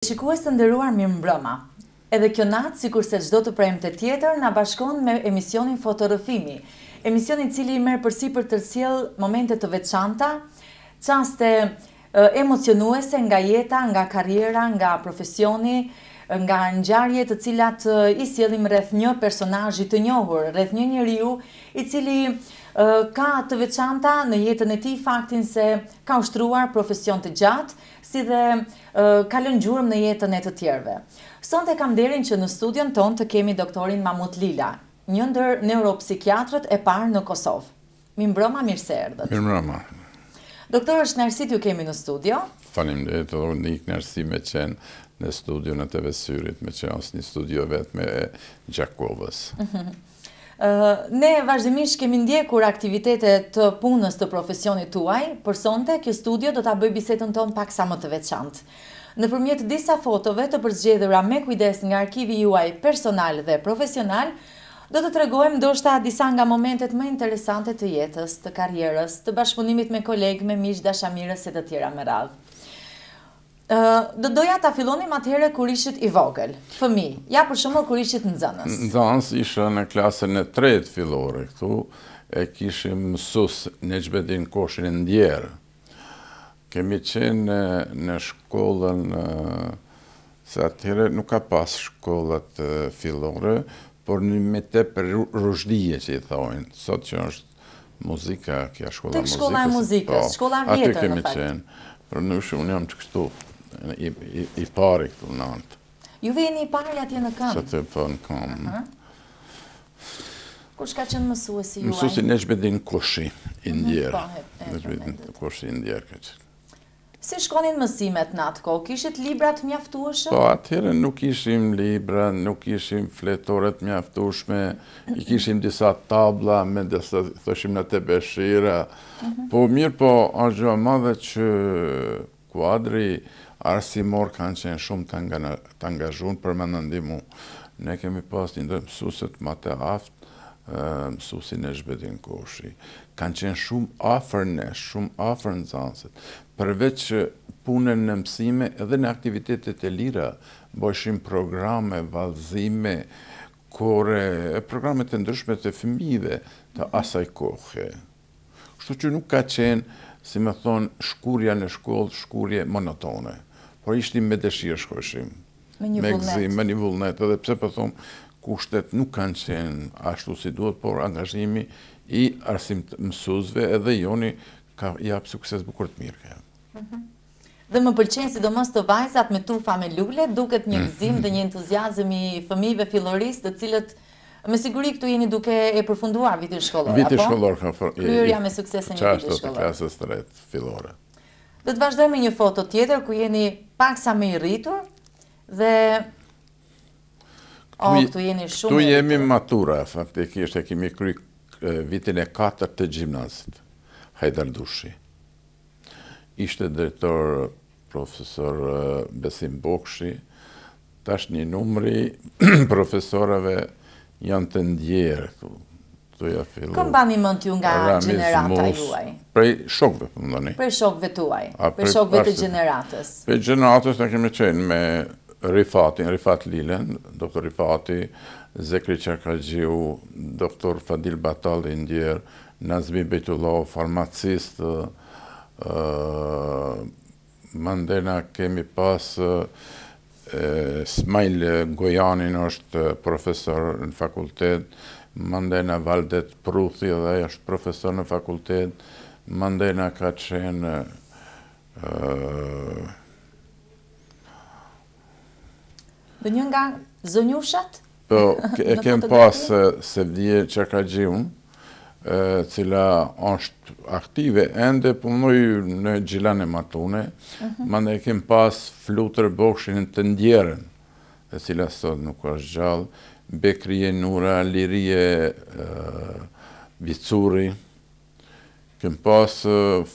Shikues të nderuar, mirëmbrëma. Edhe kjo natë, sikurse çdo të premte tjetër, na bashkon me emisionin Fotorrëfimi, emisioni i cili merr përsipër të sjell momente të veçanta, çaste emocionuese nga jeta, nga karriera, nga profesioni, nga ngjarje të cilat i sjellim rreth një personazhi të njohur, rreth një njeriu i cili ka të veçanta në jetën e tij faktin se ka ushtruar profesion të gjatë, si dhe ka lënë gjurmë në jetën e të tjerëve. Sonte kam nderin që në studion ton të kemi doktorin Mahmut Lila, një ndër neuropsikiatrët e parë në Kosovë. Mirëmbrëma, mirë se erdhët. Mirëmbrëma. Doktor, është kënaqësi t'ju kemi në studio. Faleminderit, edhe një kënaqësi me qenë në studion e TV Syrit, me qenë një studio vetëm e Gjakovës. Ne vazhdimisht kemi ndjekur aktivitetet të punës të profesionit tuaj, për sonte kjo studio do ta bëj bisedën tonë pak sa më të veçantë. Nëpërmjet disa fotove të përzgjedhura me kujdes nga arkivi juaj personal dhe profesional, do të tregojmë ndoshta disa nga momentet më interesante të jetës, të karrierës, të bashkëpunimit me kolegë, me miq, dashamirës e të tjera me radhë. Do doja ta fillonim atëherë kur ishit i vogël, fëmijë. Ja për shembull kur ishit nxënës. Nxënës isha në klasën e 3 fillore këtu, e kishim mësues Nexhbedin Koshin e Ndjerë. Kemi qenë në shkollën, se atëherë nuk ka pas shkollat fillore, por një me tepër rushdije që i thojnë. Sot që është muzika, kja shkolla muzikës. Tek shkolla e muzikës, shkolla vjetër në fakt. Aty kemi qenë. Për nëshë unë jam që kështu, i pari këtu në antë. Ju vjeni i pari atje në këmbë? Që të për në këmbë. Kush ka qenë mësuesi juaj? Mësuesi Nexhbedin Koshi i Ndjerë. Nexhbedin Koshi i Ndjerë ka qenë. Si shkonin mësimet në atë kohë? Kishit librat mjaftueshëm? Po, atëherë nuk ishim libra, nuk ishim fletoret mjaftueshme, i kishim disa tabla me disa, thoshim në të beshira. Po mirë, po, është gjë e madhe që kuadri arsimor kanë qenë shumë të angazhuar për me në ndihmu. Ne kemi pas një ndër mësuesit më të aftë, mësuesin Nexhbedin Koshi. Kanë qenë shumë afër nesh, shumë afër nxënësit. Përveç punën në mësime, edhe në aktivitetet e lira, bëshim programe, vallëzime, kore, programe të ndryshme të fëmijëve të asaj kohe. Kështu që nuk ka qenë, si me thonë, shkurja në shkollë, shkurje monotone. Por ishtim me dëshirë shkoshim. Me gëzim, me një vullnet, edhe pse për thonë, kushtet nuk kanë qenë ashtu si duhet, por angazhimi i arsim mësuesve edhe joni ka jap sukses bukur të mirë. Dhe më pëlqen sidomos të vajzat me turfa me lule, duket një gëzim dhe një entuziazëm i fëmijëve fillorisë, të cilët me siguri këtu jeni duke e përfunduar vitin shkollor, apo? Viti shkollor ka kryerja me suksesin e vitit shkollor. Klasës 3 fillore. Do të vazhdojmë një foto tjetër ku jeni paksa më i rritur dhe këtu jeni shumë. Këtu jemi matura, faktikisht e kemi kry vitin e 4 të gjimnazit, Hajdar Dushi. Ishte drejtor profesor Besim Bokshi, tash një numri profesorave janë të ndjerë. Këm bani mend ju nga gjenerata juaj? Prej shokve, pëmdoni. Prej shokve tuaj, prej shokve të gjeneratës. Prej gjeneratës ne kemi qenë me Rifat Lilen, doktor Rifati, Zekri Çarkaxhiu, doktor Fadil Batalli Ndjerë, Nazmi Bejtullah, farmacist, mandena kemi pas Smail Gojanin është profesor në fakultet, mandena Valdet Pruthi dhe është profesor në fakultet, mandena ka qenë dhe një nga zonjushat? Po, e kem pas Sevdije Çarkaxhiun, cila është aktive, ende punoj në Gjilan e Matune, mande e kem pas Flutër Bokshin të Ndjerën, e cila sot nuk është gjallë, Bekrije Nura, Lirije Vicuri, kem pas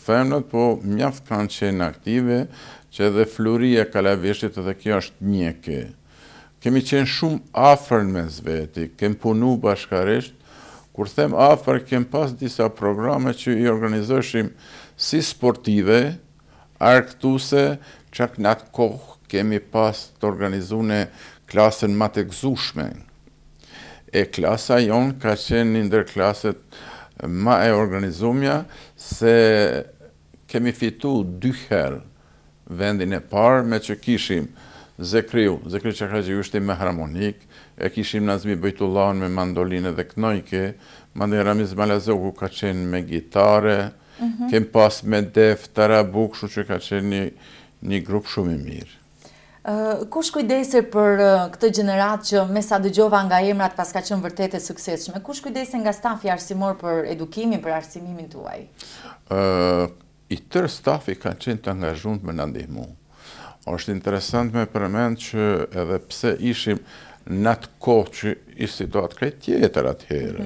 femnët, po mjaft kanë qenë aktive, që edhe Fluria Kalaveshit edhe kjo është njeke. Kemi qenë shumë afër mes veti, kem punu bashkarisht, kur them afër, kem pas disa programe që i organizoshim si sportive, arktuse, çak në atë kohë kemi pas të organizune klasën ma të gëzushme. E klasa jonë ka qenë një ndër klaset ma e organizumja se kemi fitu 2 herë vendin e parë me që kishim Zekri Çakraxhiu ishte me harmonik, e kishim Nazmi Bojtullan me mandolinë dhe knojke, mandej Ramiz Malazoku ka qenë me gitare, kem pas me Def Tarabuk, shu që ka qenë një grup shumë i mirë. Kush kujdese për këtë gjenerat që me sa dëgjova nga emrat pas ka qenë vërtet e suksesshme? Kush kujdese nga stafi arsimor për edukimin, për arsimimin tuaj? I tërë stafi ka qenë të angazhuar me na ndihmu. Është interesant me përmend që edhe pse ishim në atë kohë që ishte situatë krejt tjetër atëherë,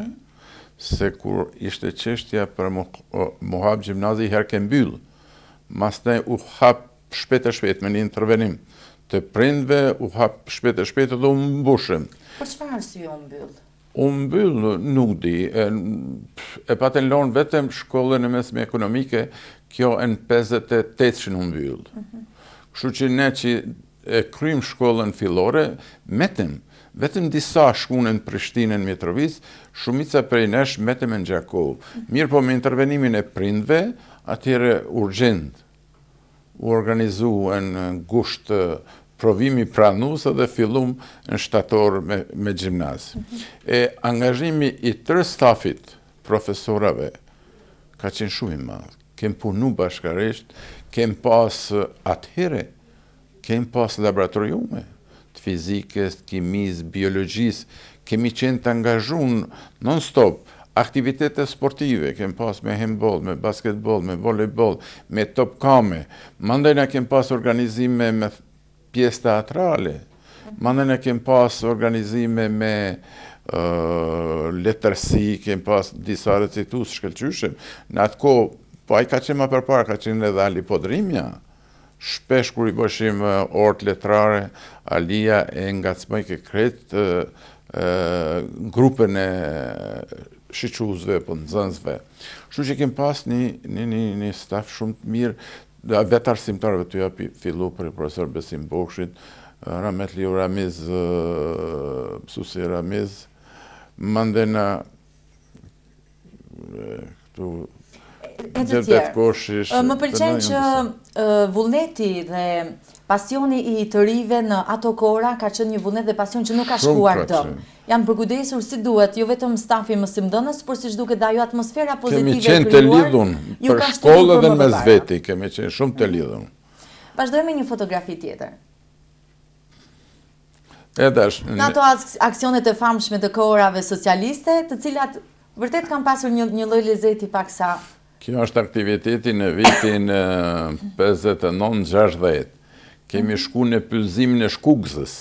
se kur ishte çështja për mu hap gjimnazi herë ke mbyll, mastaj u hap shpejt e shpejt me një intervenim të prindve, u hap shpejt e shpejt dhe u mbushëm. Për çfarë arsye u mbyll? U mbyll, nuk di, e patën lonë vetëm shkollën e mesme ekonomike, kjo në 58 që u mbyll. Kështu që ne që e krymë shkollën fillore, vetëm disa shkunën Prishtinën, Mitrovic, shumica prej nesh metëm në Gjakov. Mirë po me intervenimin e prindve, atyre urgjent u organizu në gusht provimi pranusë dhe fillum në shtator me gjimnaz. E angazhimi i tërë stafit profesorave ka qenë shumë i madhë. Kem punu bashkarisht, kem pas atëhere, kem pas laboratoriume të fizikës, kimis, biologjis, kemi qenë të angazhun non-stop, aktivitete sportive, kem pas me handball, me basketball, me volejball, me topkame, mandajna kem pas organizime me pjesë teatrale, mandajna kem pas organizime me letërsi, kem pas disa recitus shkëlqyshëm, në atë ko, po a i ka qenë ma përpara, ka qenë edhe Ali Podrimja. Shpesh kur i bëshim orët letrare, Alia e ngacmoj ke kretë grupën e shiquzve, po nxënësve. Kështu që kem pas një staf shumë të mirë, vetë arsimtarëve të japi fillu për profesor Besim Bokshit, Ramet Liu Ramiz, Susi Ramiz, mandena këtu E të tjerë. Më pëlqen që vullneti dhe pasioni i të rive në ato kohra ka qenë një vullnet dhe pasion që nuk ka shkuar dëm. Janë përkujdesur si duhet, jo vetëm stafi mësimdhënës, por siç duket ajo atmosfera pozitive e krijuar. Kemi qenë të lidhun për shkollë dhe mes veti, kemi qenë shumë të lidhun. Vazhdojmë një fotografi tjetër. Në ato aksionet e famshme të kohërave socialiste, të cilat vërtet kanë pasur një lloj lezeti paksa. Kjo është aktiviteti në vitin 59-60. Kemi shku në pyllëzimin e Shkugzës.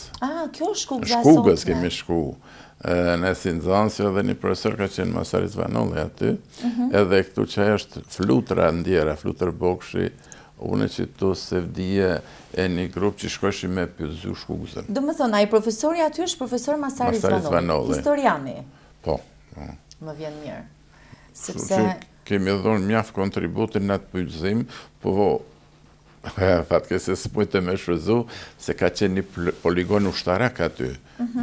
Kjo Shkugza Shkugës kemi shku. Në Sinzansi dhe një profesor ka qenë Masaris Vanolli aty. Edhe këtu që është flutra ndjera, flutër Bokshi, une që tu se vdije e një grup që shkoshi me pyllëzu Shkugzën. Do më thonë, a i profesori aty është profesor Masaris Vanolli, historiani. Po. Më vjen mirë. Sepse kemi dhonë mjaftë kontributin në atë pyllëzim, po fatke se s'pujtë me shfryzu, se ka qenë një poligon ushtarak aty,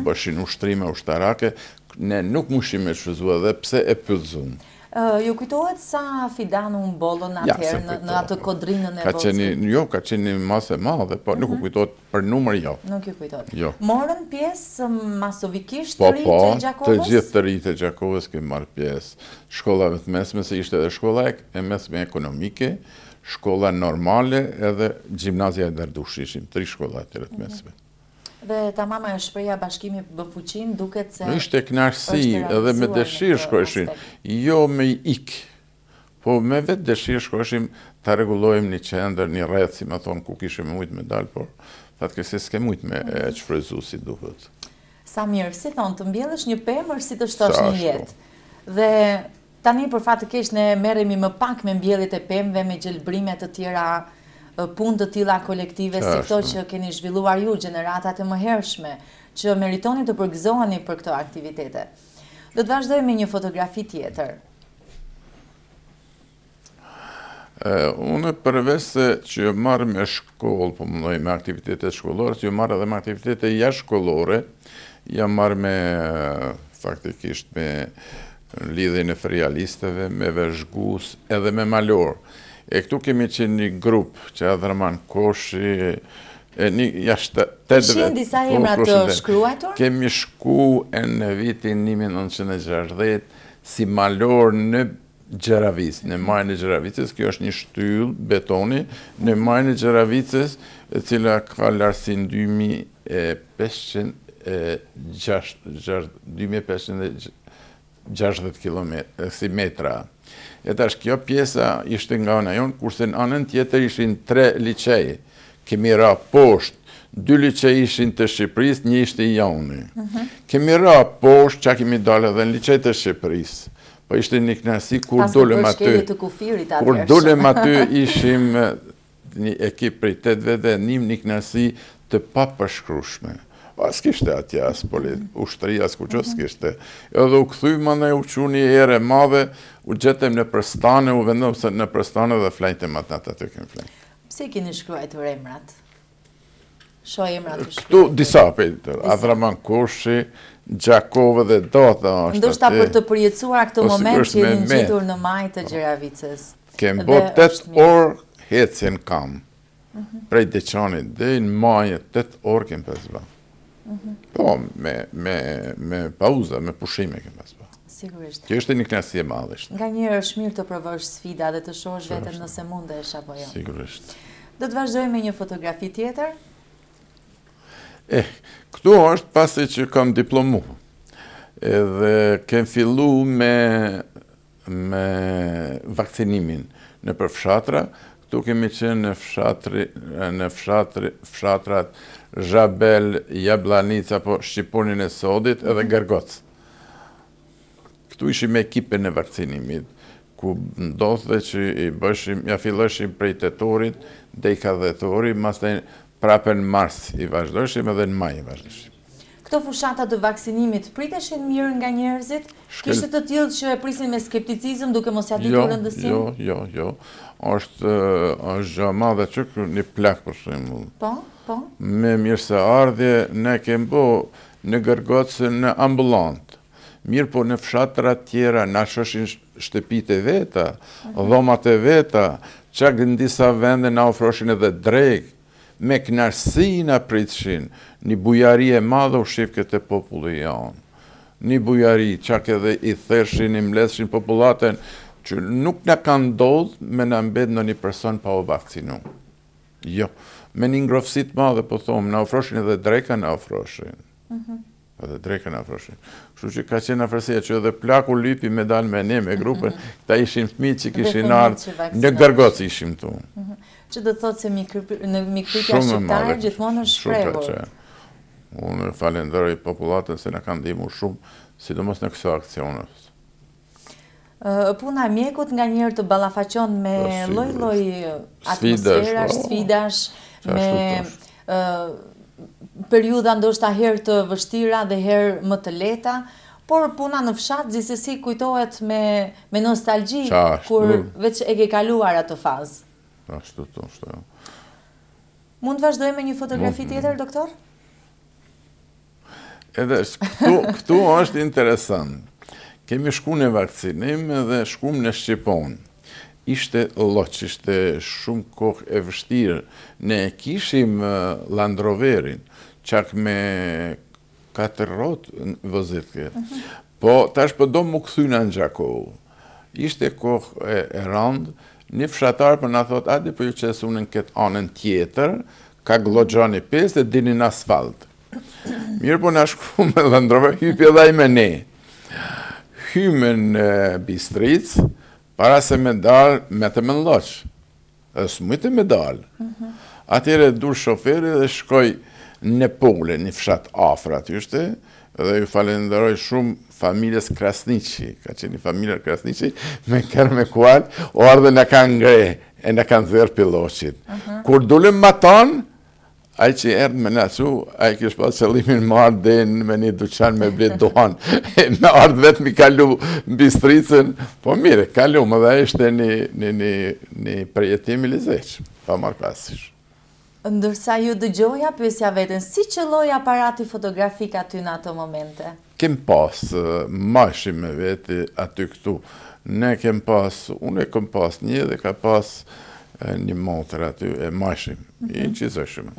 bëshin ushtrime ushtarake, ne nuk mushim me shfryzu edhe pse e pyllëzun. Ju kujtohet sa Fidanu mbollën atëherë në atë kodrinën e Vockut? Jo, ka qenë një masë e madhe, po nuk u kujtohet për numër jo. Nuk ju kujtohet. Jo. Morën pjesë masovikisht të rritë e Gjakovës? Të gjithë të rritë e Gjakovës kemi marrë pjesë. Shkollave të mesme, se ishte edhe shkolla e mesme ekonomike, shkolla normale edhe gjimnazia e Dardushi, ishim 3 shkolla të mesme. Dhe ta mama e shpreja bashkimi Bëfuqin duket se... Ishte knarësi edhe me dëshirë shkojshin, jo me ikë, po me vetë dëshirë shkojshim të regulojmë një qendër, një rreth, si me thonë, ku kishim mujtë me dalë, por fatke se s'ke mujtë me e qfrezu si duhet. Sa mirë, si thonë, të mbjellësh një pemër si të shtosh një jetë. Dhe tani për fatë të kesh ne merremi më pak me mbjellit e pemëve, me gjelbrimet të tjera, punë të tilla kolektive si këto që keni zhvilluar ju, gjeneratat e mëhershme, që meritoni të përgëzoheni për këto aktivitete. Do të vazhdojmë me një fotografi tjetër. Unë përveç se që marrë me shkollë, po mëndoj me aktivitetet shkollore, që marrë edhe me aktivitetet jashtë-shkollore, jam marrë me, faktikisht, me lidhjen e ferialisteve, me veshgus, edhe me malor. E këtu kemi qenë një grup që Adhraman Koshi, Kishin disa emra të shkruajtur? Kemi shku në vitin 1960 si malor në Gjeravic, në majën e Gjeravicës. Kjo është një shtyllë betoni në majën e Gjeravicës, e cila ka lartësinë 2560 metra. E tash kjo pjesa ishte nga ana jonë, kurse në anën tjetër ishin 3 liçej. Kemi ra poshtë, 2 liçej ishin të Shqipërisë, një ishte i joni. Kemi ra poshtë, që kemi dalë edhe në liçej të Shqipërisë. Po ishte një knasi kur dolem aty ishim një ekip prej 8 vete, një knasi të papërshkrueshme. As kishte atje as ushtëria as kuço s'kishte. Edhe u kthy mandej u çu një erë madhe, u gjetem në Prstane, u vendosëm në Prstane dhe flajtem atë kemi flajt. Pse keni shkruar emrat? Shoh emrat të shkruar. Këtu disa pejtër, Adhraman Koshi, Gjakovë dhe Dota. Ndoshta për të përjetësuar këtë moment që jeni ngjitur në majë të Gjeravicës. Kem bërë 8 orë hecjen kam. Prej Deçanit deri në majë 8 orë kem pas bë. Po, me pauza, me pushime kem pas bë. Sigurisht. Kjo është një knasi e madhe. Nganjëherë është mirë të provosh sfida dhe të shohësh veten nëse mundesh apo jo. Sigurisht. Do të vazhdojmë me një fotografi tjetër. Këtu është pasi që kam diplomu. Edhe kem fillu me vakcinimin në për fshatra. Këtu kemi qenë në fshatrat Zhabel, Jablanica, po Shqiponin e Sodit edhe Gërgoc. Këtu ishim me ekipin e vakcinimit, ku ndodhte që ja filleshim prej tetorit dhe i kadhetori, mas të prape në mars i vazhdojshim edhe në maj i vazhdojshim. Këto fushata të vaksinimit priteshin mirë nga njerëzit? Kishte të tillë që e prisin me skepticizëm duke mos ia ditur rëndësinë? Jo. Është gjë e madhe që një plak për shembull. Po. Me mirëseardhje ne kemi bë në Gërgocë në ambulant. Mirë po në fshatra tjera na shoshin shtëpitë e veta, dhomat e veta, çak në disa vende na ofroshin edhe drekë. Me knarsi na pritshin, një bujari e madhe u shif këtë populli janë. Një bujari, çak edhe i thershin, i mleshin popullatën, që nuk na kanë ndodhur me na mbet në një person pa u vakcinu. Jo, me një ngrohtësi të madhe, po thomë, na ofroshin edhe dreka na ofroshin. Edhe dreka na ofroshin. Kështu që ka qenë afërsia që edhe plaku lypi me dalë me ne, me grupën, ta ishin fëmijë që kishin ardhur në Gërgocë ishim tu. Që do të thotë se në mikpritja shqiptare gjithmonë është shprehur. Unë falenderoj popullatën se na kanë ndihmuar shumë, sidomos në këto aksione. Puna e mjekut nganjëherë të ballafaqon me lloj-lloj atmosferash, sfidash, me periudha ndoshta herë të vështira dhe herë më të lehta, por puna në fshat gjithsesi kujtohet me nostalgji kur veç e ke kaluar atë fazë. Ashtu. Mund të vazhdojmë me një fotografi tjetër, doktor? Edhe këtu është interesant. Kemi shku në vakcinim dhe shkum në Shqipon. Ishte loq, ishte shumë kohë e vështirë. Ne kishim Land Roverin, çak me 4 rrotë vozitke. Po tash po do më kthyna në Gjakovë. Ishte kohë e rëndë. Një fshatar për nga thot, adi për ju qesë unë në këtë anën tjetër, ka glogjani 5 dhe dini në asfalt. Mirë po nga shku me Landrover, hypje dhe i me ne. Hyme në Bistric, para se me dalë, me të me nloq. Dhe së mujtë me dalë. Atyre dur shoferi dhe shkoj në Pole, një fshat afra aty ishte, dhe ju falenderoj shumë familjes Krasniqi, ka qenë një familje Krasniqi, me kërë me kual, o ardhe në kanë ngre, e në kanë zërë piloqit. Kur dullim ma tonë, Ai që erdhë me nasu, ai kishte pas qëllimin marrë den me një dyqan me blet duhan. Me ardhë vetë mi kalu mbi stricën, po mire, kalu, më dhe ishte një përjetim i lezetshëm, pa marrë pasish. Ndërsa ju dëgjoja, pyesja veten, si qëlloi aparati fotografik aty në ato momente? Kem pas mashim me veti aty këtu. Unë kem pas një dhe ka pas një motër aty e mashim, i qizëshme.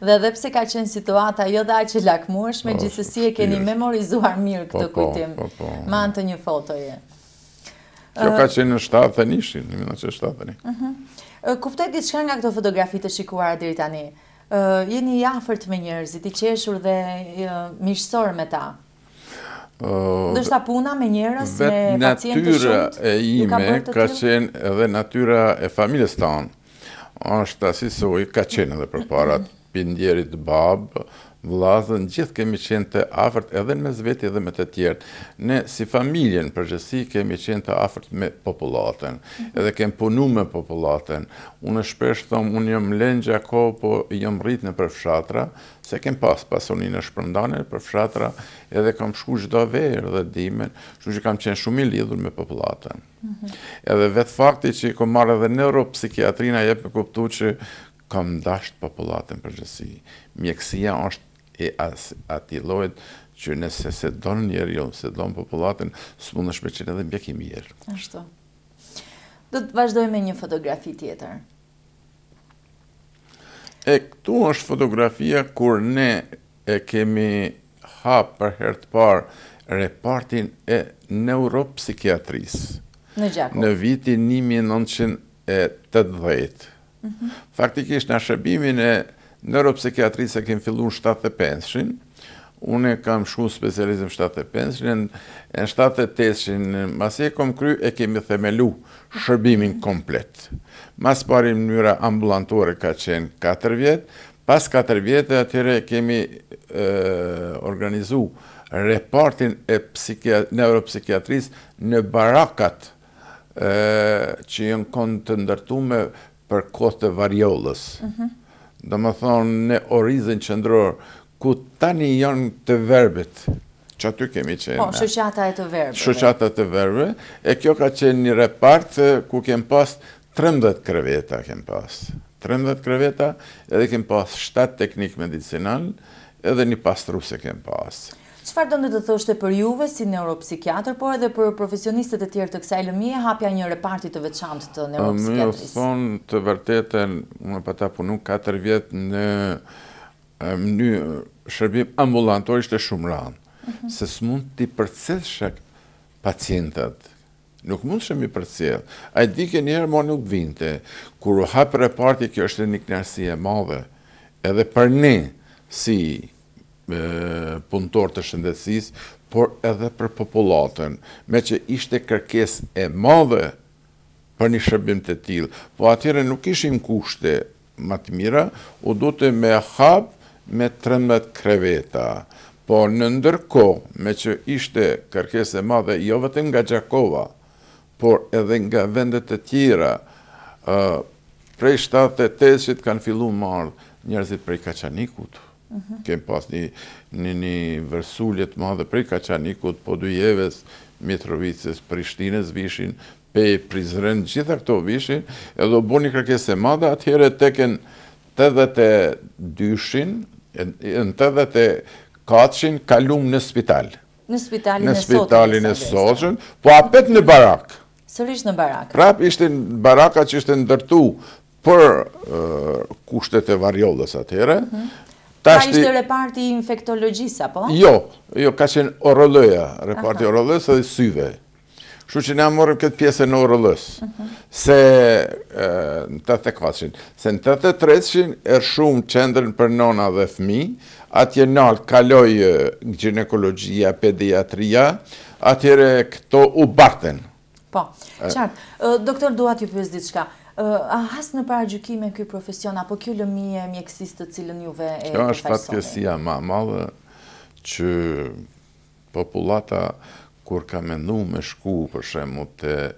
Dhe edhe pse ka qenë situata jo dhe aq e lakmueshme, gjithsesi e keni memorizuar mirë këtë kujtim, me anë të një fotoje. Kjo ka qenë në 71, në 1971. Kuptoj diçka nga këto fotografi të shikuara deri tani. Jeni i afërt me njerëzit, i qeshur dhe miqësor me ta. Ndërsa puna me njerëz, me pacientë shumë, natyra e ime ka qenë edhe natyra e familjes tanë. Është asisoj, ka qenë edhe përpara pindjerit babë, vllazën, gjithë kemi qenë të afërt edhe me zveti edhe me të tjerët. Ne si familjen përgjithësi kemi qenë të afërt me popullatën, edhe kemi punu me popullatën. Unë shpesh thom, unë jam lënë gjako, po jam rrit në për fshatra, se kem pas pasoninë e shpërndane për fshatra, edhe kam shku çdo verë dhe dimen, kështu që kam qenë shumë i lidhur me popullatën. Edhe vetë fakti që kom marrë edhe neuropsikiatrina jep me kuptu që kam dasht popullatën përgjithësi. Mjekësia është e ati llojit që nëse se donë njeriu, se donë popullatën, s'mundesh me qenë edhe mjek i mirë. Ashtu. Do të vazhdoj me një fotografi tjetër. Këtu është fotografia kur ne e kemi hapë për herë të parë repartin e neuropsikiatrisë. Në Gjakov. Në vitin 1980. Faktikisht në shërbimin e neuropsikiatrisë e kemi fillu në 75-shin, unë kam shku specializim 75-shin, në 78-shin, masi e kom kry, e kemi themelu shërbimin komplet. Mas pari mënyra ambulantore ka qenë 4 vjetë, pas 4 vjetë atyre kemi organizu repartin e neuropsikiatrisë në barakat që jënë konë të ndërtume për kohë të variollës. Do më thonë në orizën qëndror, ku tani janë të verbet, që aty kemi qenë. Po, shoqata e të verbeve. Shoqata të verbeve, e kjo ka qenë një repart ku kem pas 13 kreveta, 13 kreveta, edhe kem pas 7 teknik medicinal, edhe një pastruse kem pas. Çfarë do të thoshte për juve si neuropsikiatër, por edhe për profesionistët e tjerë të kësaj lëmie hapja një reparti të veçantë të neuropsikiatrisë? Më thonë të vërtetën, unë pata punu 4 vjetë në shërbim ambulantor ishte shumë ranë, se s'mund t'i përcjellsh pacientët. Nuk mund shëmi përcjell. A i dike njerë ma nuk vinte. Kur u hapë reparti, kjo është një kënaqësi e madhe. Edhe për ne, si punëtor të shëndetësisë, por edhe për popullatën, me që ishte kërkesë e madhe për një shërbim të tillë. Po atyre nuk ishim kushte më të mira, u dute me hap me 13 kreveta. Po në ndërkohë, me që ishte kërkesë e madhe, jo vetëm nga Gjakova, por edhe nga vendet të tjera, prej 78-shit kanë fillu marrë njerëzit prej Kaçanikut. Kem pas një vërsuljet madhe prej Kaçanikut, Podujeves, Mitrovicës, Prishtinës vishin, Pej, Prizren, gjitha këto vishin, edhe u bo një kërkesë e madhe, atëhere teken 82-shin, në 84-shin kalum në spital. Në spitalin e Sotshëm, po apet në barak. Sërish në barak. Prap ishte baraka që ishte ndërtu për kushtet e variollës atëhere. Ka ishte reparti infektologjisë, apo? Jo, ka qenë orolëja, reparti orolës edhe syve. Kështu që ne morëm këtë pjesë në orolës, se në 84-shin. Se në 83-shin shumë qendrën për nona dhe fëmi, atje nalë kaloj ginekologjia, pediatria, atjere këto u barten. Po, qartë. Doktor, dua t'ju pyes diçka. A has në paragjykime ky profesion, apo kjo lëmie mjekësisë të cilën juve e përfaqësoni? Kjo është fatkeqësia më e madhe që popullata kur ka mendu me shku për shembull te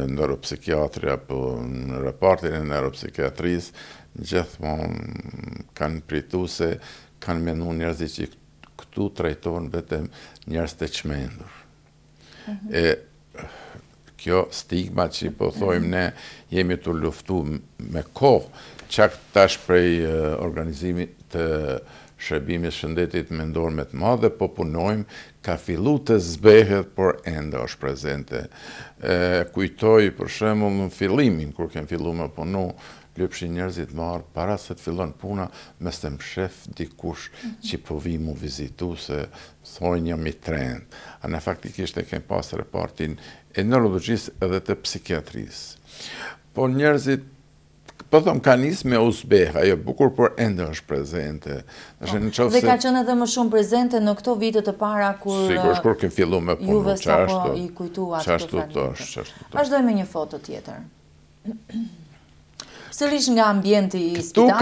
neuropsikiatri apo në repartin e neuropsikiatrisë, gjithmonë kanë pritu se kanë menu njerëzit që këtu trajtojnë vetëm njerëz të çmendur. E kjo stigma që po thojmë ne jemi të luftu me kohë, çak tash prej organizimit të shërbimit shëndetit mendor me të madhe, po punojmë, ka fillu të zbehet, por ende është prezente. Kujtoj për shembull në fillimin, kur kem fillu me punu, lypshin njerëzit marë, para se të fillon puna, mes të mshef dikush që po vi mu vizitu, se thojnë jam i trend. A në faktikisht e kem pas repartin e neurologjisë edhe të psikiatrisë. Po njerëzit, po thom ka nisë me uzbeh, ajo bukur, por ende është prezente. Dhe ka qenë edhe më shumë prezente në këto vite të para, kur sigurisht kur kem fillu me punu, juve sapo i kujtuat këto fragmente. Vazhdojmë me një foto tjetër. Sërish nga ambienti i spitalit.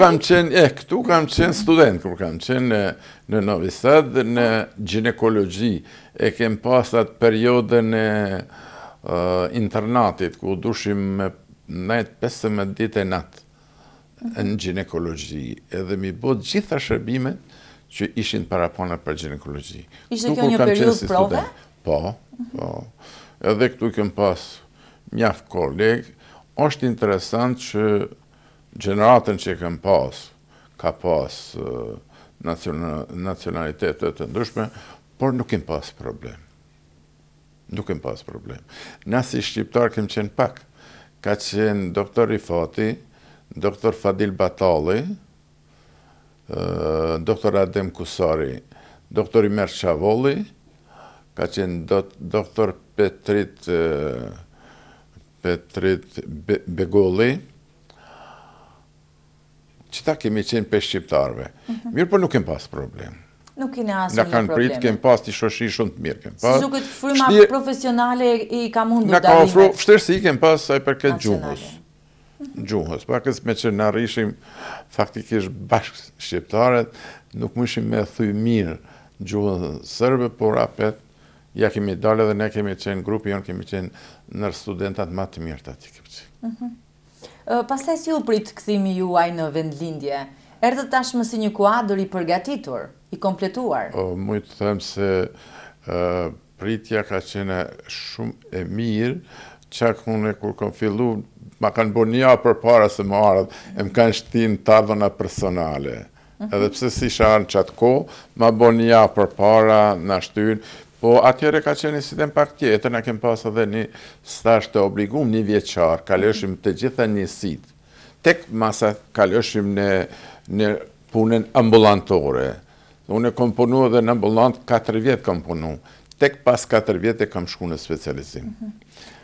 Këtu kam qenë student, kur kam qenë në Novi Sad, në ginekologji. E kem pas atë periodën e internatit, ku dushim me najt 15 ditë e natë në ginekologji. Edhe mi bot gjitha shërbimet që ishin parapona për ginekologji. Ishte kjo një periudhë prove? Po. Edhe këtu kem pas mjaft kolegë. Është interesant që gjeneratën që kem pas, ka pas nacionalitetet të ndryshme, por nuk kem pas problem. Nuk kem pas problem. Na si shqiptar kem qenë pak. Ka qenë doktor Rifati, doktor Fadil Batalli, doktor Adem Kusari, doktor Imer Qavolli, ka qenë doktor Petrit Begolli, qëta kemi qenë për shqiptarve. Mirë, por nuk kem pas problem. Nuk kene asë një probleme. Në kanë prit, kem pas të shoshi shumë të mirë. Si duket fryma profesionale i ka mundur dalimet? Në ka ofru vështirësi, kem pas sa i përket gjuhës. Gjuhës, pakës me që në rishim faktikisht bashkë shqiptaret, nuk më ishim me thuj mirë gjuhën sërbe, por apet, ja kemi dalë dhe ne kemi qenë grupi, jonë kemi qenë nër studentat ma të mirë të ati këpë qenë. Pastaj si u prit kthimi juaj në vendlindje? Erdhët tashmë si një kuadër i përgatitur, i kompletuar? Mujtë të them se pritja ka qenë shumë e mirë, qak une kur kom fillu, ma kanë bo një për para se më ardhë, e më kanë shtin të ardhëna personale. Edhe pse si shanë qatë ko, ma bo një për para, në shtynë, po atjere ka qenë një sistem pak tjetër, na kem pas edhe një stash të obligum, një vjeqar, kalëshim të gjitha njësit. Tek masa kalëshim në punën ambulantore. Unë kom punu edhe në ambulant 4 vjetë kom punu. Tek pas 4 vjetë e kam shku në specializim.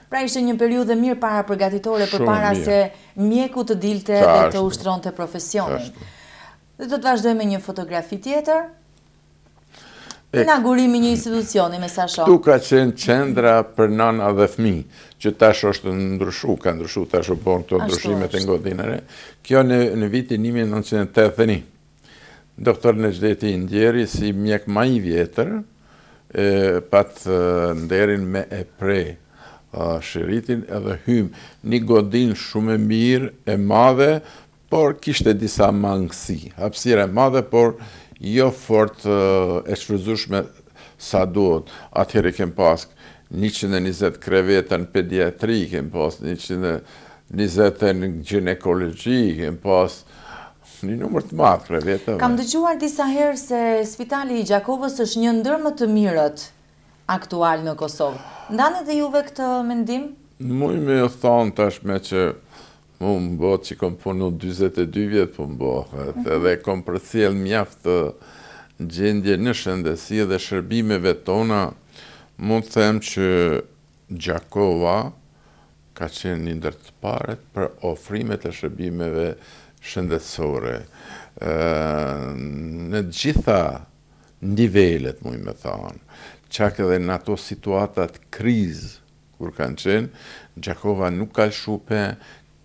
Pra ishte një periudhë mirë para përgatitore për para se mjeku të dilte dhe të ushtronte profesionin. Dhe do të vazhdojmë me një fotografi tjetër. Inaugurimi një institucioni me sa shoh. Tu ka qenë qendra për nana dhe fëmijë, që tash është ndryshu, ka ndryshu tash u bën këto ndryshimet e godinëre. Kjo në vitin 1981. Doktor Necdeti Indjeri si mjek më i vjetër, pat nderin me e pre shiritin edhe hym një godin shumë e mirë, e madhe, por kishte disa mangësi. Hapësira e madhe, por jo fort e shfrytzueshme sa duhet. Atëherë kem pas 120 kreveta në pediatri, kem pas 120 në ginekologji, kem pas një numër të madh kreveta. Kam dëgjuar disa herë se Spitali i Gjakovës është një ndër më të mirët aktual në Kosovë. Ndani dhe juve këtë mendim? Muj me thonë tashme që mu më bëtë që kom punu 22 vjetë po më bëhet, edhe kom përcjell mjaft gjendje në shëndesi dhe shërbimeve tona, mund të them që Gjakova ka qenë një ndër të paret për ofrimet e shërbimeve shëndetësore. Në gjitha nivelet, muj me thonë, qak edhe në ato situatat krizë, kur kanë qenë, Gjakova nuk ka shupe,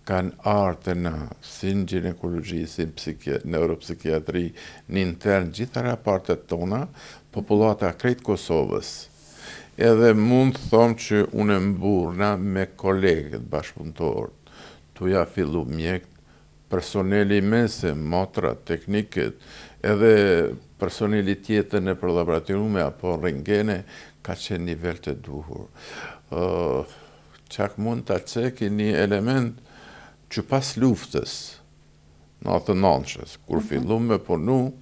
kanë ardhur në si në ginekologji, si në neuropsikiatri, në intern, gjitha raportet tona, populata krejt Kosovës. Edhe mund të thomë që unë mburna me kolegët bashkëpunëtorët, tu ja fillu mjekët personeli mese, motra, tekniket, edhe personeli tjetër në për laboratoriume apo rentgene, ka qenë nivel të duhur. Qak mund të ceki një element që pas luftës, në 99-shës, kur fillum me punu,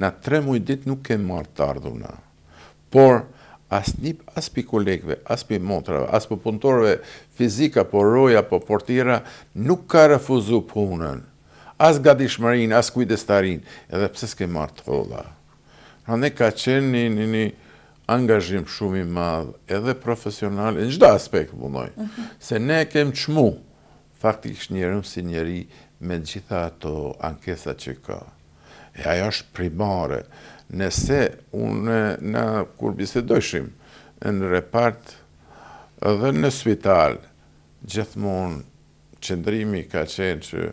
na 3 muaj dit nuk kem marrë të ardhuna. Por, as pi kolegve, as pi motrave, as për punëtorve fizika, por roja, por portira, nuk ka refuzu punën. As gatishmërin, as kujdestarin, edhe pse s'ke marrë të holla. Ne ka qenë një angazhim shumë i madh, edhe profesional, në çdo aspekt punoj. Se ne kem çmu, faktikisht njerëm si njeri me gjitha ato ankesa që ka. E ajo është primare. Nëse na kur bisedojshim në repart edhe në spital, gjithmonë qëndrimi ka qenë që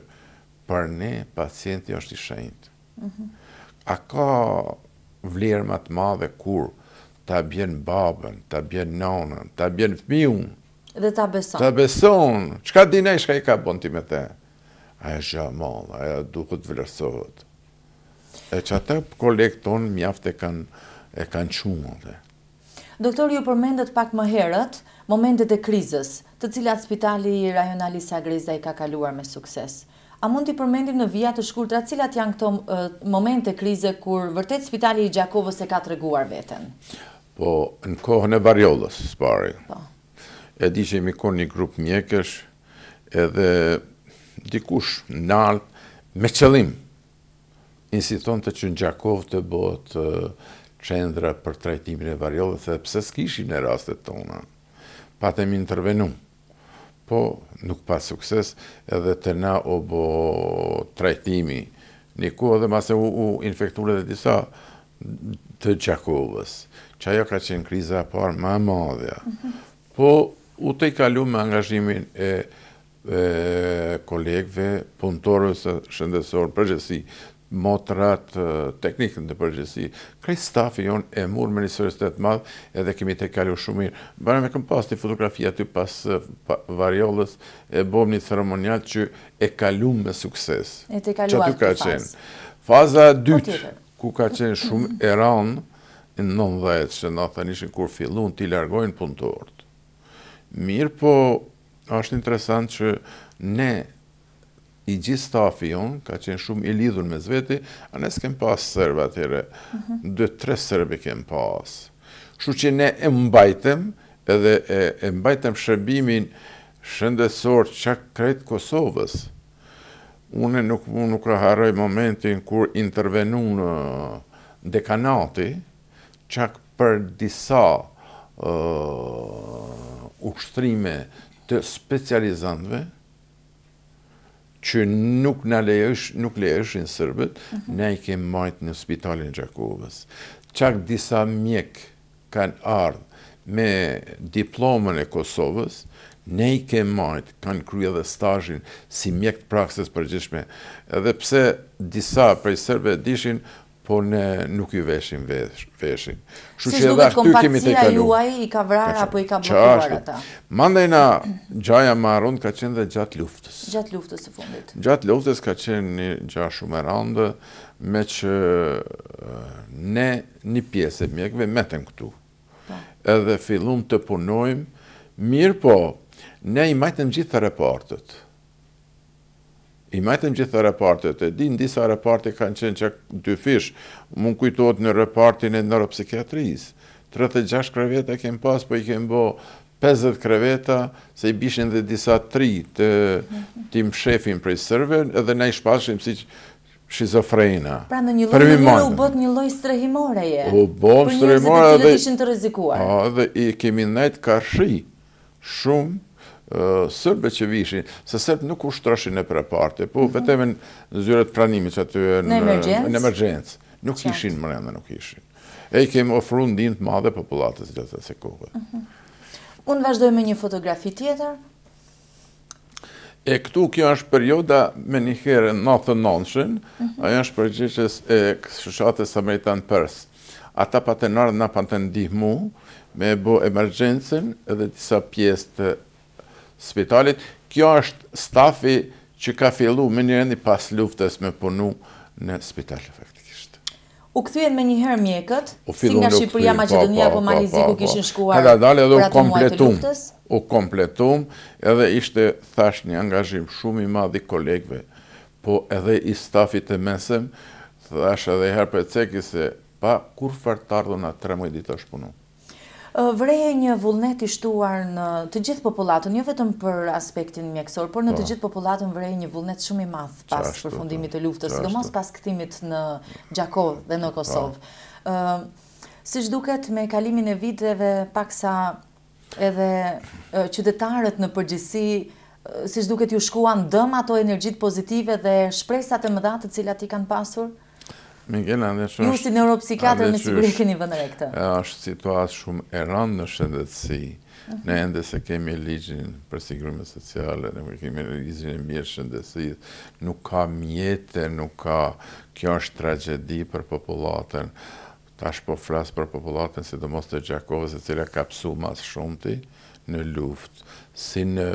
për ne pacienti është i shenjtë. A ka vlerë më të madhe kur ta bjen babën, ta bjen nanën, ta bjen fëmijën. Dhe ta beson. Ta beson. Çka dinej, çka i ka bën ti me te? Aja është gjamall, aja duhet vlerësohet. E që ata kolegë tonë mjaft e kanë qumë. Doktor, ju përmendet pak më herët momentet e krizës, të cilat Spitali Rajonal Isa Greza i ka kaluar me sukses. A mund t'i përmendim në vija të shkurtra cilat janë këto momente krize kur vërtet Spitali i Gjakovës e ka treguar veten? Po, në kohën e variollës, spari. E di që imi konë një grup mjekësh, edhe dikush nalt me qëllim insiston të që në Gjakovë të bëhet qendra për trajtimin e variollës, edhe pse s'kishin në rastet tona. Patem intervenu. Po, nuk pa sukses, edhe të na o bo trajtimi. Një kohë edhe mase u infekture dhe disa të Gjakovës, që ajo ka qenë kriza parë ma madhja. Po, u të i kalu me angazhimin e kolegëve, punëtorëve shëndetësorë, përgjithësi, motrat, teknikën të përgjithësi, krejt stafi jonë e murë me një seriositet madhë, edhe kemi të kalu shumë mirë. Bare me këm pas një fotografi aty pas variollës, e bom një ceremonial që e kalu me sukses. E të kalu atë të fazë. Faza dytë, ku ka qenë shumë e ranë, në 90, që në thë nishin kur fillun, t'i largojnë punëtorët. Mirë po, është interesant që ne, i gjithë stafi jonë, ka qenë shumë i lidhur me zveti, a ne s'kem pas sërbe atyre, 2-3 sërbe kem pas. Shu që ne e mbajtem, edhe e mbajtem shërbimin shëndetësor qak krejt Kosovës. Une nuk e harroj momentin kur intervenu në dekanati, qak për disa ushtrime të specializantëve, që nuk lejëshin sërbët, ne i kemë majtë në spitalin Gjakovës. Qak disa mjek kanë ardhë me diplomën e Kosovës, ne i kemë majtë, kanë krye dhe stajin si mjek të prakses përgjithshme, edhe pse disa prej sërbëve dishin, po ne nuk ju veshin veshin. Si shduket kompaktësia juaj i ka vrarë apo i ka blokuar ata? Mandajna gjaja ma rëndë ka qenë dhe gjatë luftës. Gjatë luftës së fundit. Gjatë luftës ka qenë një gjaja shumë e rëndë, me që ne një pjesë e mjekve metëm këtu. Edhe fillum të punojmë, mirë po, ne i majtëm gjithë reportet. I majtëm gjitha repartet, e din disa repartet kanë qenë që 2 fish, mund kujtojt në repartin e neuropsikiatrisë. 36 kreveta kem pas, po i kem bo 50 kreveta, se i bishin dhe disa 3 të tim shefin prej sërve, edhe ne i shpashim si shizofrena. Pra në një loj u bët një loj strehimoreje. U bëm strehimore, për njerëzit të cilët ishin të rrezikuar. Dhe i kemi nejt karshi shumë, sërbë që vishin, se sërbë nuk ushtroshin në preparte, po vetëm në zyret pranimit që aty në emergjencë. Nuk ishin mrenda, nuk ishin. E i kemi ofru ndihmë të madhe populatës gjatë asaj kohe. Unë vazhdoj me një fotografi tjetër. E këtu kjo është perioda me një herë 99-shën, ajo është përgjithës e Shoqatës Samaritan Pers. Ata pa të nërë, na pa të ndihmu me bo emergjencën edhe disa pjesë të spitalit. Kjo është stafi që ka fillu me një rendi pas luftës me punu në spital faktikisht. U kthyen me njëherë mjekët, si nga Shqipëria, Maqedonia apo Malizi ku kishin shkuar për atë muaj të luftës? U kompletum, edhe ishte thash një angazhim shumë i madh i kolegëve, po edhe i stafit të mesëm, thash edhe herë për ceki se pa kur fartardhën atë 3 muaj ditë është punu. Vreje një vullnet i shtuar në të gjithë popullatën, jo vetëm për aspektin mjekësor, por në të gjithë popullatën vreje një vullnet shumë i madh pas përfundimit të luftës, sidomos pas kthimit në Gjakov dhe në Kosovë. Siç duket me kalimin e viteve, paksa edhe qytetarët në përgjithësi, siç duket ju shkuan dëm ato energjitë pozitive dhe shpresat e mëdha të cilat i kanë pasur? Ju si neuropsikiatër me siguri keni vënë re këtë. Është situatë shumë e rëndë në shëndetësi. Ne ende se kemi ligjin për sigurime sociale, ne kemi ligjin e mirë shëndetësisë, nuk ka mjete, nuk ka, kjo është tragjedi për popullatën. Tash po flas për popullatën sidomos të Gjakovës, e cila ka psu mas shumti në luftë, si në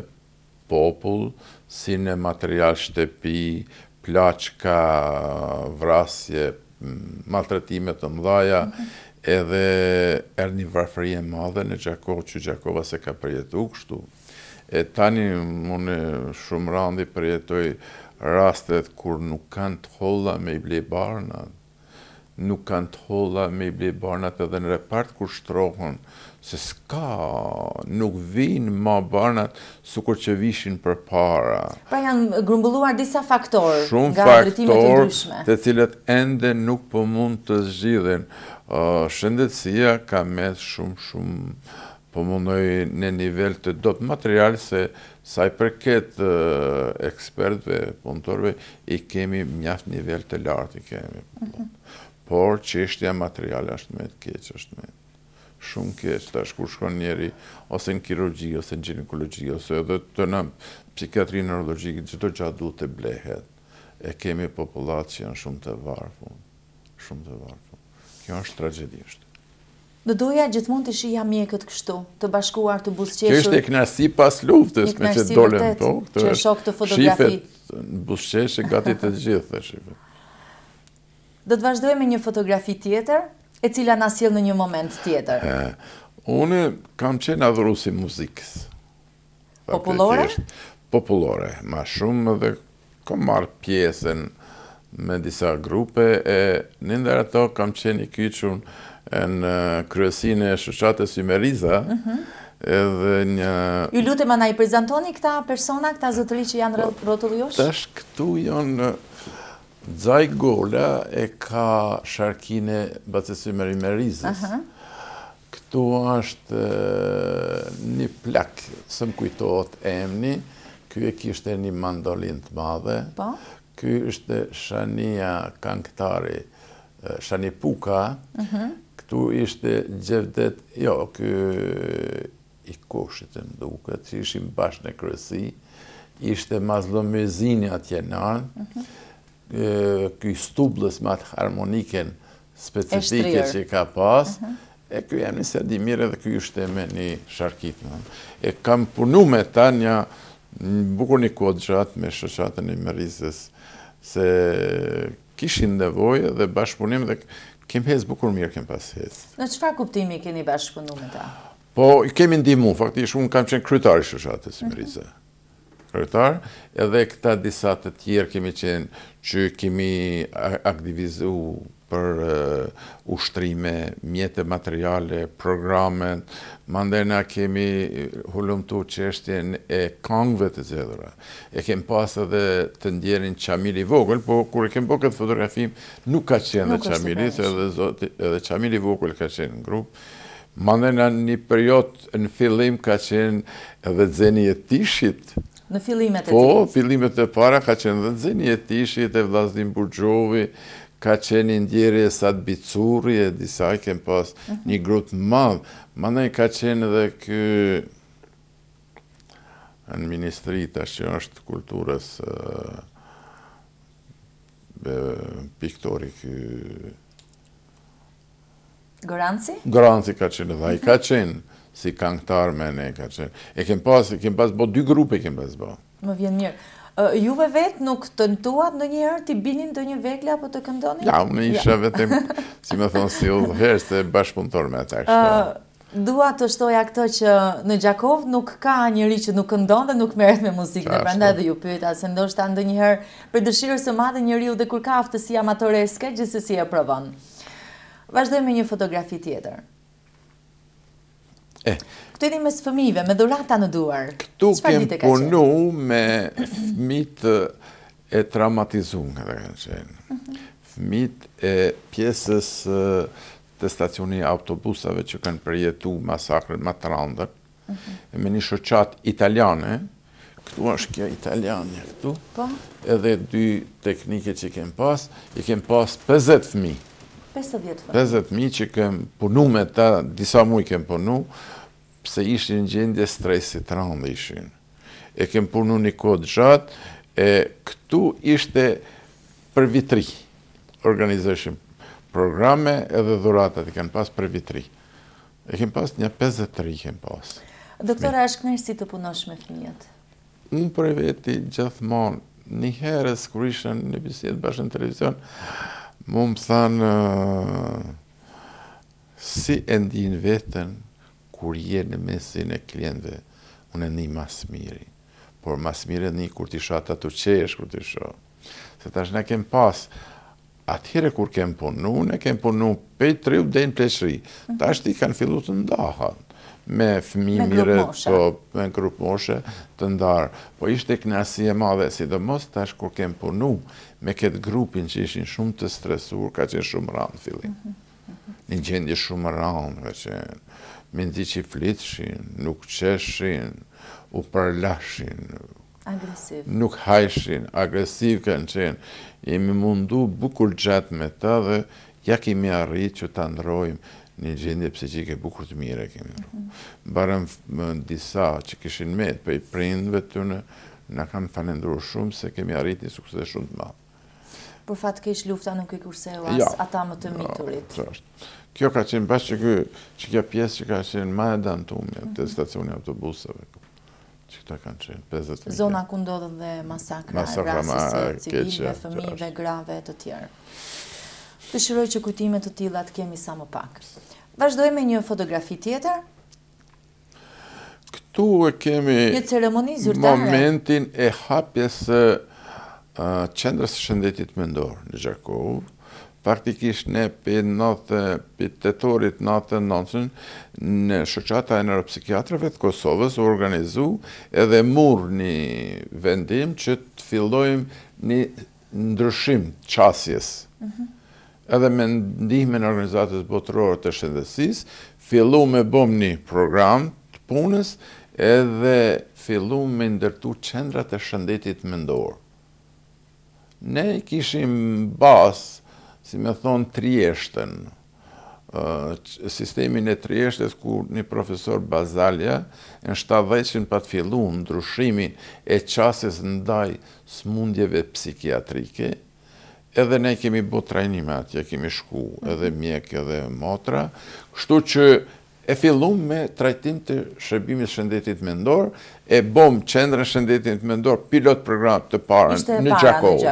popull, si në material shtëpi, plaçka, vrasje, maltretime të mëdhaja, edhe erë një varfërie madhe në Gjakovë, që Gjakova se ka përjetu kështu. E tani unë shumë randi përjetoj rastet kur nuk kanë të holla me i blej barnat, nuk kanë të holla me i blej barnat edhe në repart kur shtrohen, se nuk vinë ma barnat sukur që vishin për para. Pra janë grumbulluar disa faktorë nga drejtimet e ndryshme. Të cilët ende nuk po mund të zgjidhen. Shëndetësia ka mes shumë po mundoj në nivel të dot material se sa i përket ekspertve, punëtorve, i kemi mjaft nivel të lartë i kemi. Por çështja materiale është me të keq, është me shumë keq, tash kur shkon njeri ose në kirurgji, ose në ginekologji, ose edhe të në psikiatri neurologjike, çdo gjatë duhet të blehet. E kemi popullat që janë shumë të varfër. Kjo është tragjedi. Do doja gjithmonë të shija mjekët kështu, të bashkuar, të buzëqeshur. Kjo është e kënaqësi pas luftës, me që dolem tokë, që shoh të fotografi. Shifet buzëqeshë gati të gjithë, shifet. Do të vazhdojmë me një fotografi tjetër, e cila na sjell në një moment tjetër. Unë kam qenë adhurues i muzikës. Popullore? Popullore, ma shumë dhe kam marrë pjesën me disa grupe e në ndër ato kam qenë i kyçur në kryesinë e shoqatës Ymeriza. Edhe një... Ju lutem na i prezantoni këta persona, këta zotëri që janë rrotulluar? Tash këtu janë Xaj Gola e ka sharkine Bacesi Merizës. Këtu është një plak, së më kujtohet emni, ky e kishte një mandolin të madhe, ky është Shania këngëtari, Shani Puka, këtu ishte Gjevdet, jo, ky i Koshit e mduket, që ishim bashkë në kryesi, ishte Mazlomezini atje nërë, ky stublës me atë harmoniken specifike që ka pas, e ky jam një sedi mire dhe ky është me një sharkit. E kam punu me ta një bukur një kodë gjatë me shoqatën e Merizës, se kishin nevojë dhe bashkëpunim dhe kem hez bukur mirë kem pas hez. Në çfarë kuptimi keni bashkëpunu me ta? Po, kemi ndimu, faktikisht unë kam qenë kryetari i shoqatës Merizë. Kryetar, edhe këta disa të tjerë kemi qenë që kemi aktivizu për ushtrime, mjete materiale, programe, mandena kemi hullumtu çështjen e këngëve të zgjedhura. E kemi pas edhe të ndjerin Qamili Vogël, po kur e kemi bërë këtë fotografim, nuk ka qenë dhe Qamili, se edhe Qamili Vogël ka qenë në grup. Mandena një period në fillim ka qenë edhe Zeni e Tishit. Në fillimet e ti? Po, fillimet e para ka qenë dhe Zeni e Tishit, e Vllaznin Burgjovi, ka qenë ndjerje Sad Bicurri, e disa i kem pas një grup madh. Mandej ka qenë edhe ky në ministri tash që është kulturës piktori ky Goranci? Goranci ka qenë dhe ai ka qenë si këngëtar me ne ka qenë. E kem pas bo 2 grupe kem pas bo. Më vjen mirë. Juve vetë nuk tentuat ndonjëherë t'i binin ndonjë vegle apo të këndoni? Ja, unë isha vetëm, si më thonë, si udhëherë se bashkëpunëtor me ata. Dua të shtoja këtë që në Gjakov nuk ka njëri që nuk këndon dhe nuk merret me muzikën, prandaj dhe ju pyeta se ndoshta ndonjëherë për dëshirën së madhe njeriu dhe kur ka aftësi amatoreske, gjithsesi e provon. Vazhdojmë me një fotografi tjetër. Këtu jeni mes fëmijëve, me dhurata në duar. Këtu kem punu me fëmijët e traumatizuar, kanë qenë. Fëmijët e pjesës të stacioni autobusave që kanë përjetu masakrën më të rëndën, me një shoqat italiane, këtu është kjo italiane këtu, edhe 2 teknike që kem pas, i kem pas 50 fëmijë. 50 fëmijë që kem punu me ta, disa muj kem punu, pse ishin gjendje stresit të rëndë ishin. E kem punu një kohë gjatë, e këtu ishte për vitri. Organizëshim programe edhe dhuratat i kanë pas për vitri. E kem pas një 53 kem pas. Doktora, është kënaqësi të punosh me fëmijët? Unë për veti gjithmonë, një herës kur isha në bisedë bashkë në televizion, mu më thanë si e ndin vetën kur je në mesin e klientëve, unë e një mas miri. Por mas miri e një kur t'i shata të qesh, kur t'i shoh. Se tash ne kem pas, atëhere kur kem punu, ne kem punu pej 3 dhe në pleqëri. Tash ti kanë fillu të ndahan. Me fëmijë mire, me grup moshe të ndarë. Po ishte kënaqësi e madhe, sidomos tash kur kem punu me këtë grupin që ishin shumë të stresur, ka qenë shumë rëndë fillim. Një gjendje shumë rëndë, ka qenë. Me ndi që flitshin, nuk qeshin, u përlashin. Agresiv. Nuk hajshin, agresiv kanë qenë. Jemi mundu bukur gjatë me ta dhe ja kemi arrit që ta ndrojmë një gjendje psiqike bukur të mire kemi ndru. Barëm disa që kishin me për i prindve të në, na kanë falendruar shumë se kemi arrit një sukses shumë të madh. Për fat keq lufta nuk i kurseu as ata më të miturit. Kjo ka qenë bashkë që kjo pjesë që ka qenë ma e dantume të stacioni autobusave. Që këta kanë qenë 50.000. Zona ku ndodhen dhe masakra, rastësi civilve, fëmijëve, grave të tjerë. Dëshiroj që kujtime të tilla të kemi sa më pak. Vazhdojmë me një fotografi tjetër. Këtu e kemi një ceremoni zyrtare. Momentin e hapjes qendrës së shëndetit mendor në Gjakov. Faktikisht ne për tetorit 99 në shoqata e neuropsikiatrëve të Kosovës u organizu edhe mur një vendim që të fillojmë një ndryshim qasjes. Edhe me ndihmën e organizatës botërore të shëndetësisë, fillu me bëm një program të punës edhe fillu me ndërtu qendrat e shëndetit mendor. Ne kishim bazë, si me thonë, Trieshtën, sistemin e Trieshtës, ku një profesor Bazalja, në 70-shin pa të fillu ndryshimin e qasjes ndaj smundjeve psikiatrike, edhe ne kemi bo trajnime atje, kemi shku edhe mjek edhe motra, kështu që e fillum me trajtim të shërbimit shëndetit mendor, e bom qendrën shëndetit mendor, pilot program të parën në Gjakov.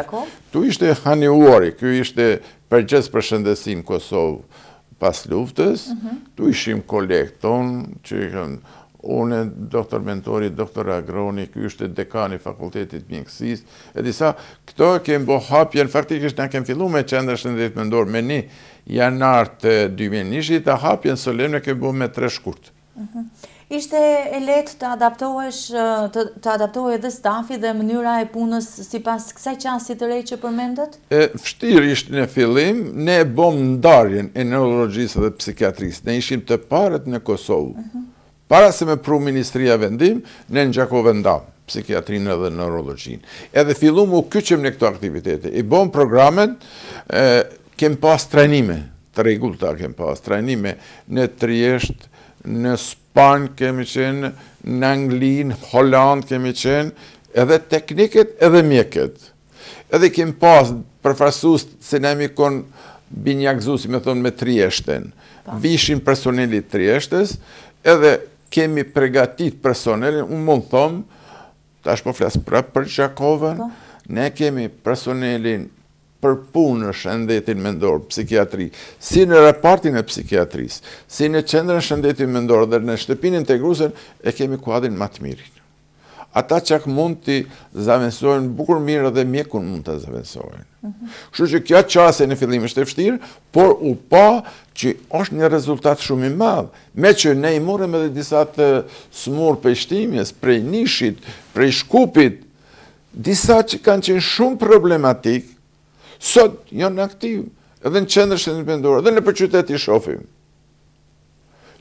Tu ishte haniuari, kjo ishte përgjes për shëndetësinë Kosovë pas luftës, tu ishim kolegë tonë, që unë, doktor mentori, doktor Agroni, kjo ishte dekani fakultetit mjekësisë, e disa, këto kemë bo hapjen, faktikisht ne kemë fillu me qendrën shëndetit mendor, me një janar të 2001, të hapjen solemne kemë bo me 3 shkurt. Ishte e letë të adaptohej edhe stafi dhe mënyra e punës sipas kësaj qasje të re që përmendët? Vështirë ishte në fillim, ne bom ndarjen e neurologjisë dhe psikiatrisë. Ne ishim të parët në Kosovë. Para se me pru Ministria Vendim, ne në Gjakov vendam psikiatrinë dhe neurologjinë. Edhe fillum u kyqem në këto aktivitete. I bom programet, kem pas trajnime, të regullta kem pas trajnime në Triesht, në Spanjë kemi qenë, në Angli, në Holland kemi qenë, edhe tekniket edhe mjeket. Edhe kem pas përfarsus se ne mi kon binjakzu, si me thonë, me Trieshten. Vishin personelit Trieshtes, edhe kemi pregatit personelin, unë mund thomë, tash po flas për Gjakovën, ne kemi personelin për punë në shëndetin mendor, psikiatri, si në repartin e psikiatrisë, si në qendrën shëndetin mendor dhe në shtëpinë integruese e kemi kuadrin më të mirin. Ata që mund të zaventësojnë bukur mirë dhe mjekun mund të zaventësojnë. Kështu që kjo qasje në fillim është e vështirë, por u pa që është një rezultat shumë i madh. Me që ne i morëm edhe disa të smur prej shtimjes, prej nishit, prej shkupit, disa që kanë qenë shumë problematik, sot janë aktiv, edhe në qendrën shëndetit mendor, edhe në qytet i shohim.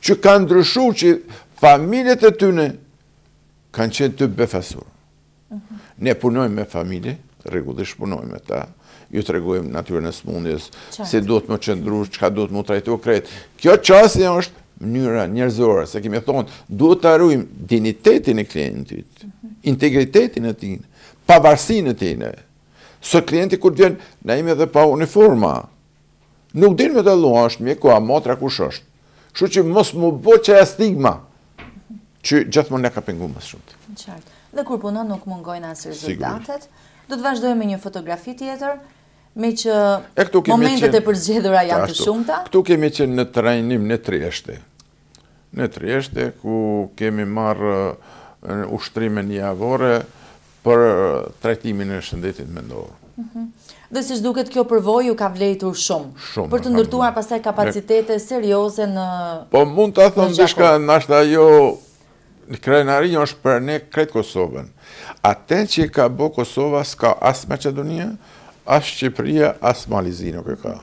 Që kanë ndryshuar që familjet e tyre kanë qenë të befasur. Ne punojmë me familje, rregullisht punojmë me ta, ju tregojmë natyrën e smundjes, si duhet më qëndru, çka duhet më trajtu krejt. Kjo çështje është mënyra njerëzore, se kemi thonë, duhet të arrujmë dinjitetin e klientit, integritetin e tij, pavarësinë e tij. Sot klienti kur vjen, na jemi edhe pa uniforma. Nuk din me dallu, është mjeku, a motra kush është. Kështu që mos mu bë çaja stigma që gjithmonë ne ka penguar më shumë. Qartë. Dhe kur punon nuk mungojnë as rezultatet. Do të vazhdojmë me një fotografi tjetër, me që momentet e përzgjedhura janë të shumta. Këtu kemi qenë në trajnim në Trieste. Në Trieste ku kemi marrë ushtrimin javore për trajtimin e shëndetit mendor. Dhe siç duket kjo përvojë ka vlerëtur shumë për të ndërtuar pastaj kapacitete serioze në Po mund ta them diçka, ndoshta ajo në krenari është për ne krejt Kosovën. Atë që ka bë Kosova s'ka as Maqedonia, as Shqipëria, as Malizi nuk e ka.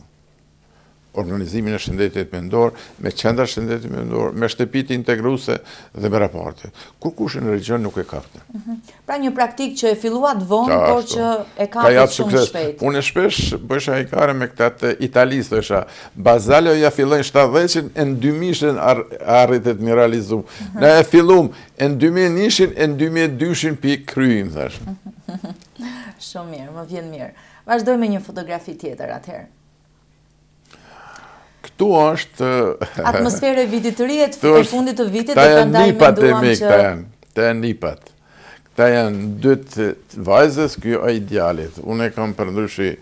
Organizimin e shëndetit mendor, me qendra shëndetit mendor, me shtëpitë integruese dhe me raporte. Kur kush në region nuk e ka këtë. Pra një praktikë që e filluat vonë, por që e ka shumë shpejt. Unë shpesh bësha ikare me këta të Italisë, thësha, Bazalio ja fillojnë 70-shin, e në 2000-shin arritet mi realizu. Ne e fillum, e në 2001-shin, e në 2002-shin pi kryim, thash. Shumë mirë, më vjen mirë. Vazhdoj me një fotografi tjetër atëherë. Këtu është atmosfera e vitit të ri e fundit të vitit dhe prandaj menduam që këta janë nipat. Këta janë dy vajzës, kjo e idealit. Unë e kam përndryshi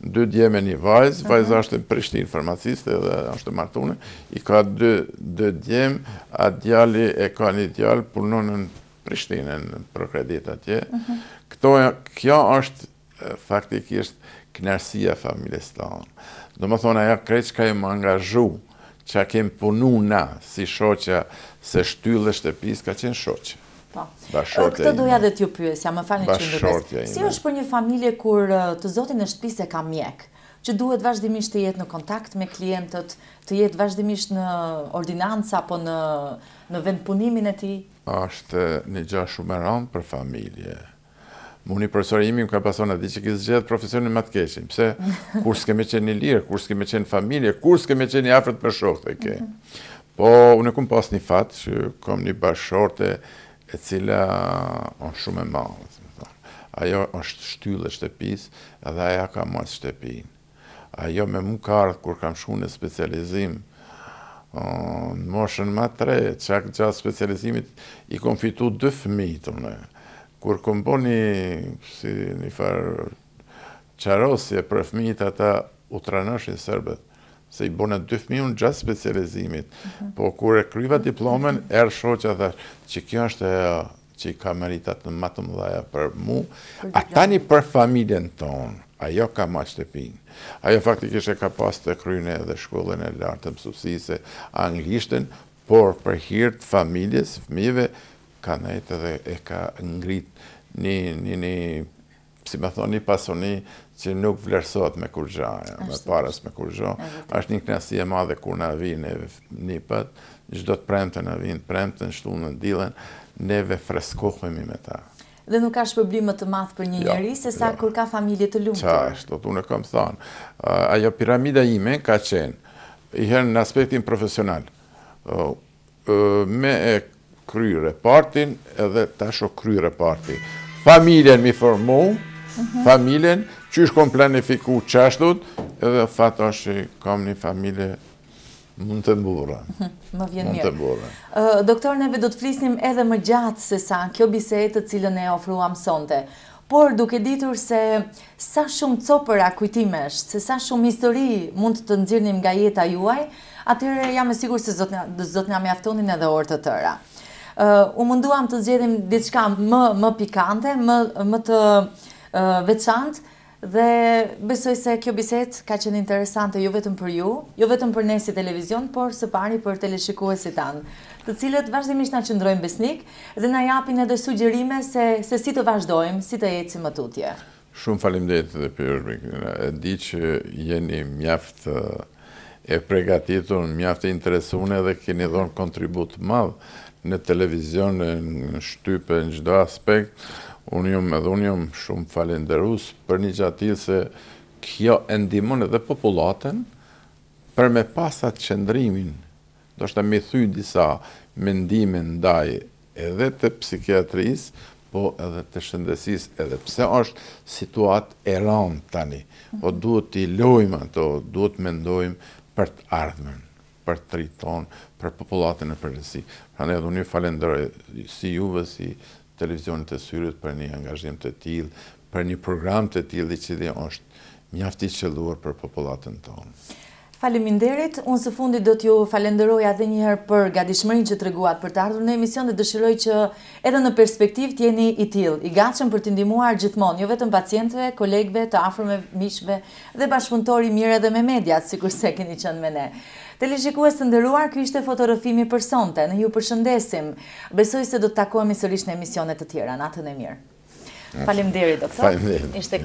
2 djemë e një vajzë, vajza është e Prishtinë farmaciste dhe është e martune, i ka 2 djemë, a djali e ka një djalë, punon në Prishtinë, në Prokredit atje. Kjo është faktikisht kënaqësia familjes tonë. Do më thonë, aja krejt që ka e më angazhu, që kem punu na si shoqja se shtyllë shtëpis, ka qenë shoqja. Këtë doja dhe t'ju pyesja, më falni që ndërpes. Si është për një familje kur të zotin e shtëpisë e ka mjek, që duhet vazhdimisht të jetë në kontakt me klientët, të jetë vazhdimisht në ordinanca apo në vend punimin e tij? Është një gjë shumë e rëndë për familje. Muni profesori imi më ka pason ati që ki zgjedh profesionin më të keqin. Pse? Kur s'ke me qenë një lirë, kur s'ke me qenë familje, kur s'ke me qenë një afërt për shokët e ke. Po, unë e kum pas një fatë që kom një bashkëshorte e cila është shumë e madhe. Ajo është shtyllë e shtëpis edhe aja ka marrë shtëpin. Ajo me mu ka ardhë kur kam shku në specializim në moshën më të re, çak gjatë specializimit i kom fitu 2 fëmijë të më. Kur kom bo një farë qarosje për fëmijët ata u tranëshin sërbet, se i bona 2 fëmijë unë gjatë specializimit, po kur e kryva diplomen, erë shoqja dhe që kjo është që i ka meritat në matë mëdhaja për mu, a tani për familjen tonë, ajo ka ma shtëpin. Ajo faktikisht e ka pas të kryne edhe shkollën e lartë të mësusise, anglishten, por për hirtë familjes, fëmijëve, ka nejtë edhe e ka ngrit një si me thonë, një pasoni që nuk vlerësot me kur gjaja, me paras me kur gjo. Ashtë një knasi e madhe kur na vinë nipët, çdo të premte na vinë premten, shtunën, dilen, neve freskohemi me ta. Dhe nuk ka shpërblim më të madh për një njeri se sa kur ka familje të lumtur. Qashtë, unë e kam thënë. Ajo piramida ime ka qenë, i herë në aspektin profesional, me e kry repartin edhe tash o kry repartin. Familjen mi formu, familjen, qysh kom planifiku qashtut, edhe fatë është që kam një familje Mund të mburra. Më vjen Mund mirë. të mburra. Doktor, neve do të flisnim edhe më gjatë se sa kjo bisedë të cilën e ofruam sonte. Por duke ditur se sa shumë copëra kujtimesh, se sa shumë histori mund të nxirrnim nga jeta juaj, atëherë jam e sigurt se zot na mjaftonin edhe orë të tëra. U munduam të zgjedhim diçka më pikante, më të veçantë, dhe besoj se kjo bisedë ka qenë interesante jo vetëm për ju, jo vetëm për ne si televizion, por së pari për teleshikuesit tanë, të cilët vazhdimisht na qëndrojnë besnik dhe na japin edhe sugjerime se si të vazhdojmë, si të ecim më tutje. Shumë faleminderit edhe për e di që jeni mjaft e përgatitur, mjaft e interesuar dhe keni dhënë kontribut madh në televizion, në shtype, në çdo aspekt. Unë jam shumë falenderus për një gjatë se kjo e ndihmon edhe popullatën për me pas atë qëndrimin, do shta me thy disa mendime ndaj edhe të psikiatrisë, po edhe të shëndetësisë, edhe pse është situatë e rëndë tani, po duhet t'i lojmë ato, duhet mendojmë për të ardhmen, për të rriton, për popullatën e përgjithësi. Prandaj edhe unë ju falenderoj si juve, si televizionit e Syrit për një angazhim të tillë, për një program të tillë i cili është mjaft i qelluar për popullatën tonë. Faleminderit, unë së fundit do t'ju falenderoj edhe një herë për gatishmërinë që treguat për të ardhur në emision dhe dëshiroj që edhe në perspektivë t'jeni i tillë, i gatshëm për t'i ndihmuar gjithmonë, jo vetëm pacientëve, kolegëve, të afërmve, miqve dhe bashkëpunëtori mirë edhe me mediat, sikurse keni qenë me ne. Teleshikues të nderuar, ky ishte fotografimi për sonte. Ne ju përshëndesim. Besoj se do të takohemi sërish në emisione të tjera. Natën e mirë. Faleminderit, doktor. Faleminderit. Ishte